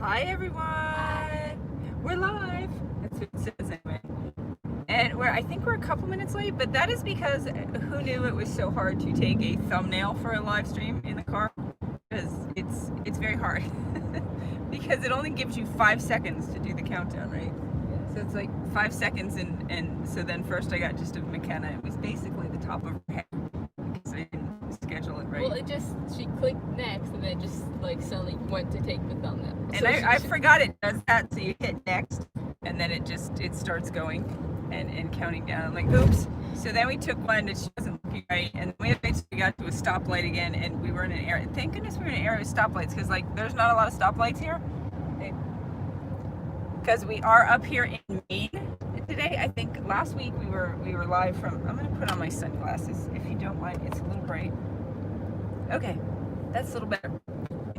Hi everyone! Hi. We're live! That's what it says anyway. And I think we're a couple minutes late, but that is because who knew it was so hard to take a thumbnail for a live stream in the car? Because it's very hard. Because it only gives you 5 seconds to do the countdown, right? So it's like 5 seconds and so then first I got just of Makenna. It was basically the top of her head because I didn't schedule it right. Well, she clicked next and then just like suddenly went to take the thumbnail. And So I forgot it does that, so you hit next and then it starts going and counting down. I'm like, oops. So then we took one that she wasn't looking right, and we got to a stoplight again, and we were in an area. Thank goodness we were in an area with stoplights, because like there's not a lot of stoplights here. Because we are up here in Maine today. I think last week we were live from. I'm gonna put on my sunglasses if you don't mind. It's a little bright. Okay, that's a little better.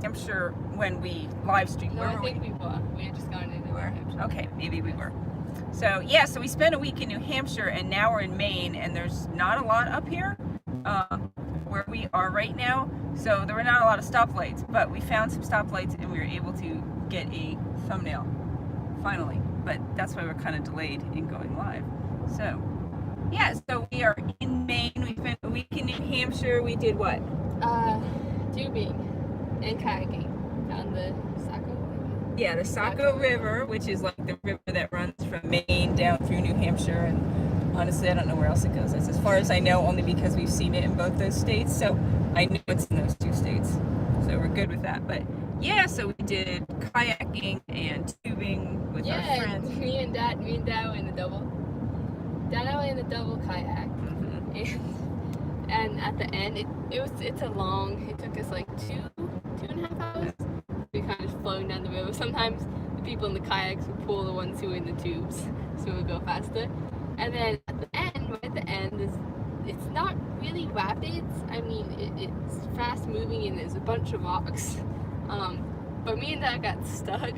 Hampshire when we live stream. No, I think we were. We had just gone into Hampshire. Okay, maybe we were. So yeah, so we spent a week in New Hampshire and now we're in Maine, and there's not a lot up here where we are right now. So there were not a lot of stoplights, but we found some stoplights and we were able to get a thumbnail finally. But that's why we're kind of delayed in going live. So yeah, so we are in Maine. We spent a week in New Hampshire. We did what? Tubing and kayaking down the Saco. Yeah, the Saco River, which is like the river that runs from Maine down through New Hampshire, and honestly I don't know where else it goes. That's as far as I know, only because we've seen it in both those states, so I knew it's in those two states, so we're good with that. But yeah, so we did kayaking and tubing with our friends. Me and Dad were in the double. Dad and I were in the double kayak, and at the end it took us like two and a half hours. We kind of flowing down the river. Sometimes the people in the kayaks would pull the ones who were in the tubes, so it would go faster. And then at the end, it's not really rapids. I mean, it's fast moving and there's a bunch of rocks. But me and Dad got stuck,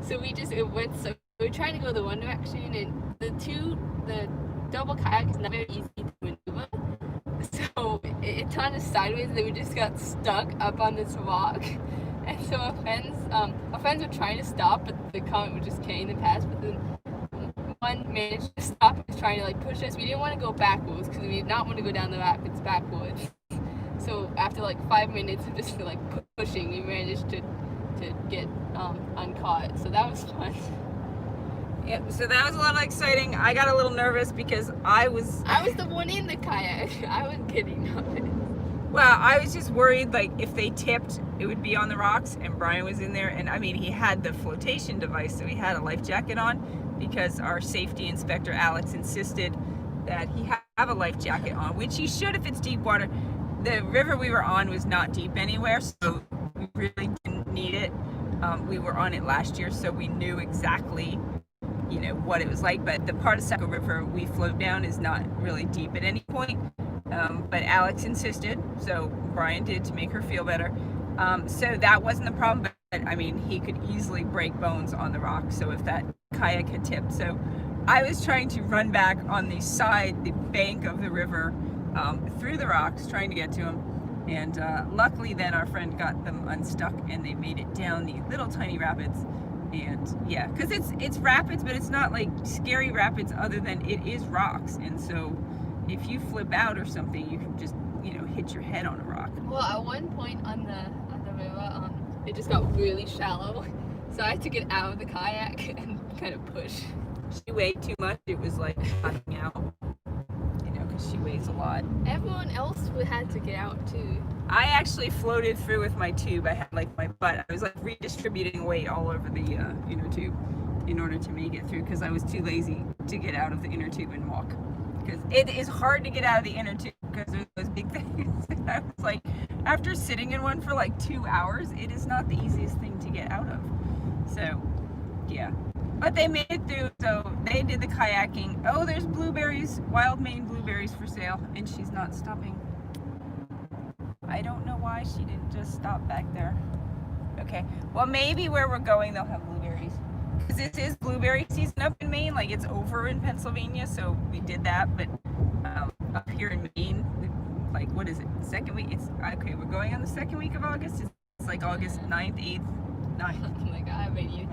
so we were trying to go the one direction, and the double kayak is not very easy to maneuver. So it turned us sideways, and then we just got stuck up on this rock. And so our friends were trying to stop, but the current was just carrying them past. But then one managed to stop and was trying to like push us. We didn't want to go backwards because we did not want to go down the rapids backwards. So after like 5 minutes of just like pushing, we managed to get uncaught. So that was fun. Yep, so that was a lot of exciting. I got a little nervous because I was the one in the kayak. I was getting nervous. Well, I was just worried, like, if they tipped, it would be on the rocks, and Brian was in there, and I mean, he had the flotation device, so he had a life jacket on, because our safety inspector, Alex, insisted that he have a life jacket on, which he should if it's deep water. The river we were on was not deep anywhere, so we really didn't need it. We were on it last year, so we knew exactly, you know, what it was like, but the part of Saco River we float down is not really deep at any point. But Alex insisted, so Brian did to make her feel better. So that wasn't the problem, but I mean, he could easily break bones on the rock, so if that kayak had tipped. So I was trying to run back on the bank of the river, through the rocks, trying to get to him. And luckily then our friend got them unstuck and they made it down the little tiny rapids. And yeah, because it's rapids, but it's not like scary rapids other than it is rocks. And so if you flip out or something, you can just, you know, hit your head on a rock. Well, at one point on the river, it just got really shallow, so I had to get out of the kayak and kind of push. She weighed too much. It was like cutting out, you know, because she weighs a lot. Everyone else had to get out too. I actually floated through with my tube. I had like my butt. I was like redistributing weight all over the inner tube in order to make it through, because I was too lazy to get out of the inner tube and walk. Because it is hard to get out of the inner tube because there's those big things. And I was like, after sitting in one for like 2 hours, it is not the easiest thing to get out of. So, yeah. But they made it through, so they did the kayaking. Oh, there's blueberries, wild Maine blueberries for sale, and she's not stopping. I don't know why she didn't just stop back there. Okay, well maybe where we're going they'll have blueberries. Because this is blueberry season up in Maine, like it's over in Pennsylvania, so we did that, but up here in Maine, like, what is it, second week? It's okay, we're going on the second week of August. It's like August 9th, 8th, 9th.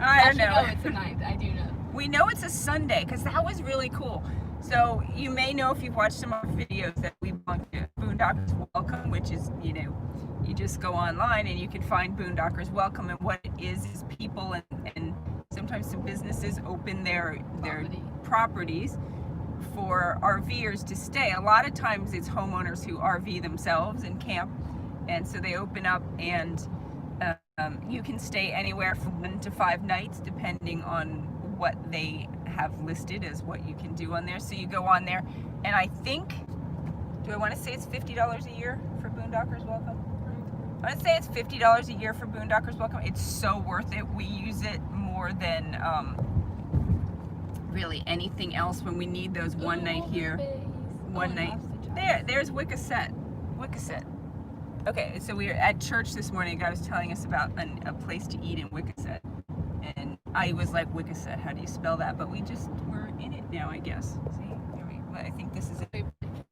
I don't know. I it's the 9th. I do know. We know it's a Sunday because that was really cool. So you may know if you've watched some of our videos that we belong to Boondockers Welcome, which is, you know, you just go online and you can find Boondockers Welcome, and what it is people and sometimes some businesses open their properties for RVers to stay. A lot of times it's homeowners who RV themselves and camp, and so they open up, and you can stay anywhere from 1 to 5 nights depending on what they have listed as what you can do on there. So you go on there, and I think, do I want to say it's $50 a year for Boondockers Welcome? I want to say it's $50 a year for Boondockers Welcome. It's so worth it. We use it more than really anything else when we need those one night here, one night. There's Wickaset. Okay, so we were at church this morning. A guy was telling us about a place to eat in Wickaset, and I was like, Wickaset, how do you spell that? But we're in it now, I guess. See, I think this is it.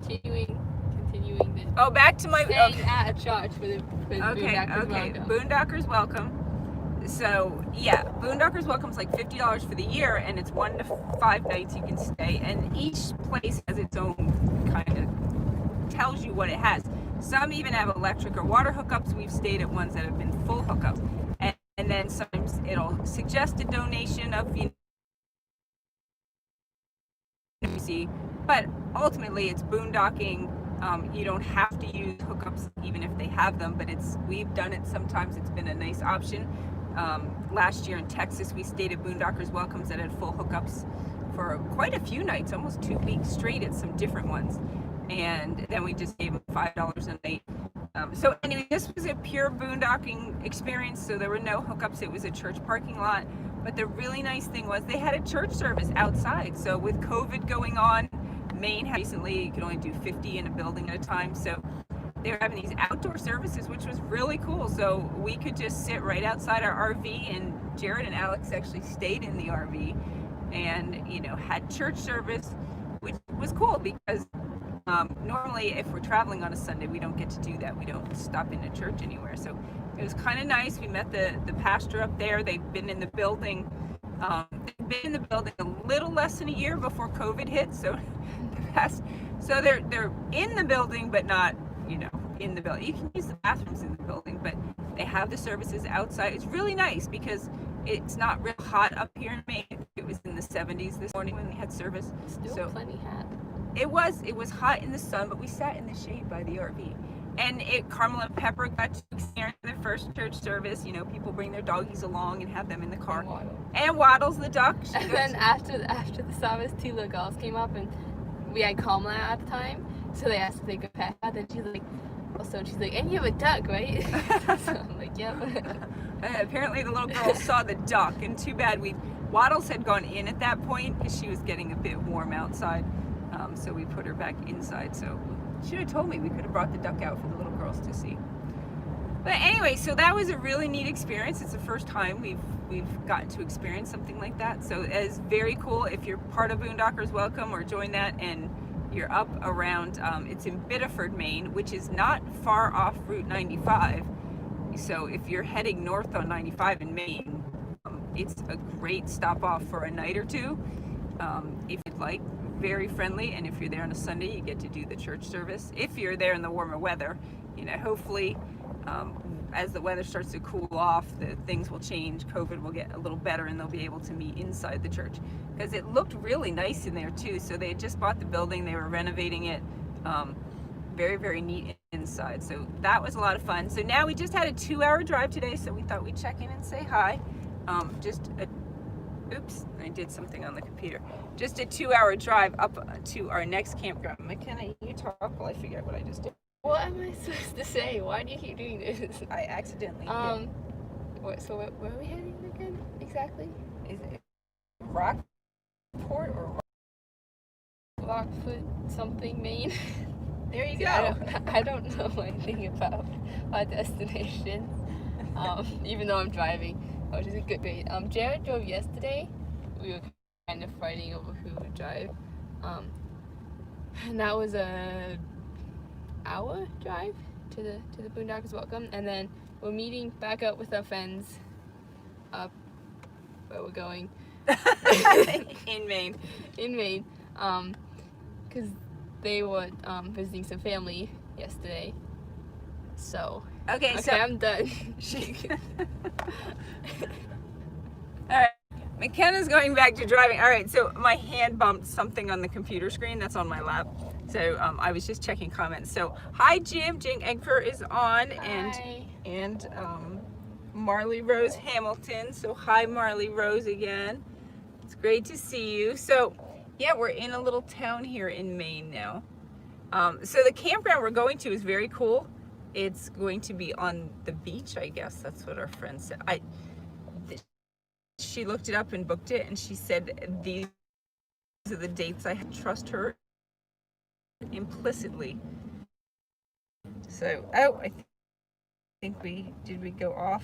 Continuing this. Oh, back to my. Staying at a church for the Boondockers Welcome. Boondockers Welcome. So yeah, Boondockers Welcome's like $50 for the year, and it's 1 to 5 nights you can stay, and each place has its own kind of tells you what it has. Some even have electric or water hookups. We've stayed at ones that have been full hookups, and then sometimes it'll suggest a donation of, you know, but ultimately it's boondocking. You don't have to use hookups even if they have them, but we've done it sometimes. It's been a nice option. Last year in Texas, we stayed at Boondockers Welcomes that had full hookups for quite a few nights, almost 2 weeks straight at some different ones. And then we just gave them $5 a night. So anyway, this was a pure boondocking experience, so there were no hookups. It was a church parking lot. But the really nice thing was they had a church service outside. So with COVID going on, Maine recently, you could only do 50 in a building at a time. So they were having these outdoor services, which was really cool. So we could just sit right outside our RV, and Jared and Alex actually stayed in the RV and, you know, had church service, which was cool because normally if we're traveling on a Sunday, we don't get to do that. We don't stop into church anywhere. So it was kind of nice. We met the pastor up there. They've been in the building. They've been in the building a little less than a year before COVID hit. So they're in the building, but not, you know, in the building. You can use the bathrooms in the building, but they have the services outside. It's really nice because it's not real hot up here in Maine. It was in the 70s this morning when we had service. Still plenty hot. It was hot in the sun, but we sat in the shade by the RV. And Carmel and Pepper got to experience their first church service. You know, people bring their doggies along and have them in the car. And Waddles the duck. And then after the service, 2 little girls came up, and we had Carmel at the time, so they asked if they could pet her. Then she's like, she's like, and you have a duck, right? So I'm like, yep. Apparently the little girl saw the duck, and too bad Waddles had gone in at that point because she was getting a bit warm outside. So we put her back inside. So she should have told me. We could have brought the duck out for the little girls to see. But anyway, so that was a really neat experience. It's the first time we've gotten to experience something like that. So it's very cool. If you're part of Boondockers Welcome or join that, and you're up around, it's in Biddeford, Maine, which is not far off Route 95. So if you're heading north on 95 in Maine, it's a great stop off for a night or two. If you'd like, very friendly, and if you're there on a Sunday, you get to do the church service. If you're there in the warmer weather, you know, hopefully as the weather starts to cool off, things will change. COVID will get a little better, and they'll be able to meet inside the church, because it looked really nice in there too. So they had just bought the building, they were renovating it. Very, very neat inside. So that was a lot of fun. So now we just had a 2-hour drive today, so we thought we'd check in and say hi. Oops, I did something on the computer. Just a 2-hour drive up to our next campground. Makenna, you talk while I figure out what I just did. What am I supposed to say? Why do you keep doing this? I accidentally did. Where are we heading again exactly? Is it Rockport or Rockfoot something, Maine? There you go. I don't know anything about our destinations, even though I'm driving, which is a good rate. Jared drove yesterday. We were kind of fighting over who would drive, and that was a hour drive to the Boondockers Welcome, and then we're meeting back up with our friends up where we're going in Maine. in Maine, because they were visiting some family yesterday. So Okay, so I'm done. all right, McKenna's going back to driving. All right, so my hand bumped something on the computer screen that's on my lap. So I was just checking comments. So hi Jim Eggfer is on. Hi. and Marley Rose Hamilton. So hi Marley Rose again. It's great to see you. So yeah, we're in a little town here in Maine now. So the campground we're going to is very cool. It's going to be on the beach, I guess. That's what our friend said. She looked it up and booked it, and she said these are the dates. I trust her implicitly. So, oh, I think did we go off?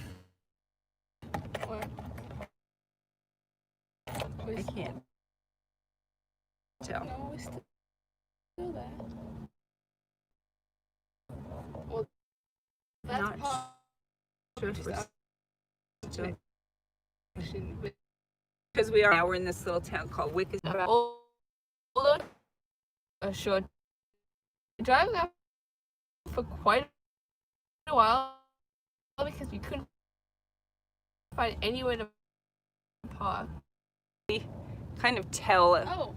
What? I can't tell. No, we're still there. Well, that's Not part sure if we're still, of because we're in this little town called Wick. although a short driving up for quite a while because we couldn't find anywhere to park. Kind of tell. Oh,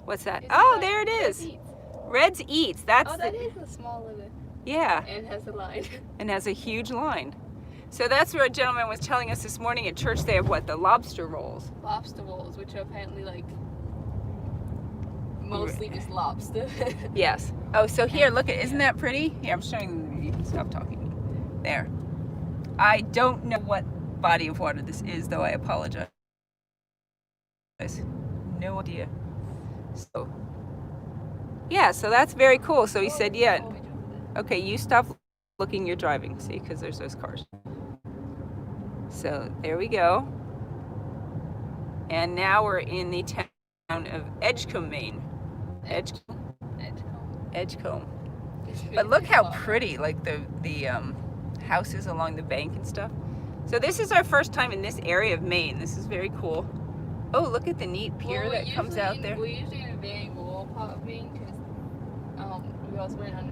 What's that? is Oh, that there it Red's is. Eats? Red's Eats. That's Oh, that is a small little. yeah, And has a line. and has a huge line. So that's where a gentleman was telling us this morning at church. They have what, the lobster rolls. Lobster rolls, which are apparently like mostly just lobster. Yes. Oh, so here, look at, isn't that pretty? Here, I'm showing you. You can stop talking. There. I don't know what body of water this is, though. I apologize. No idea. So, yeah, so that's very cool. So he said, yeah. Okay, you stop looking, you're driving, see, because there's those cars. So there we go. And now we're in the town of Edgecombe, Maine. Edgecombe. But look how pretty, like the houses along the bank and stuff. So this is our first time in this area of Maine. This is very cool. Oh, look at the neat pier that comes out there. We're usually in a very rural part of Maine because we also went on a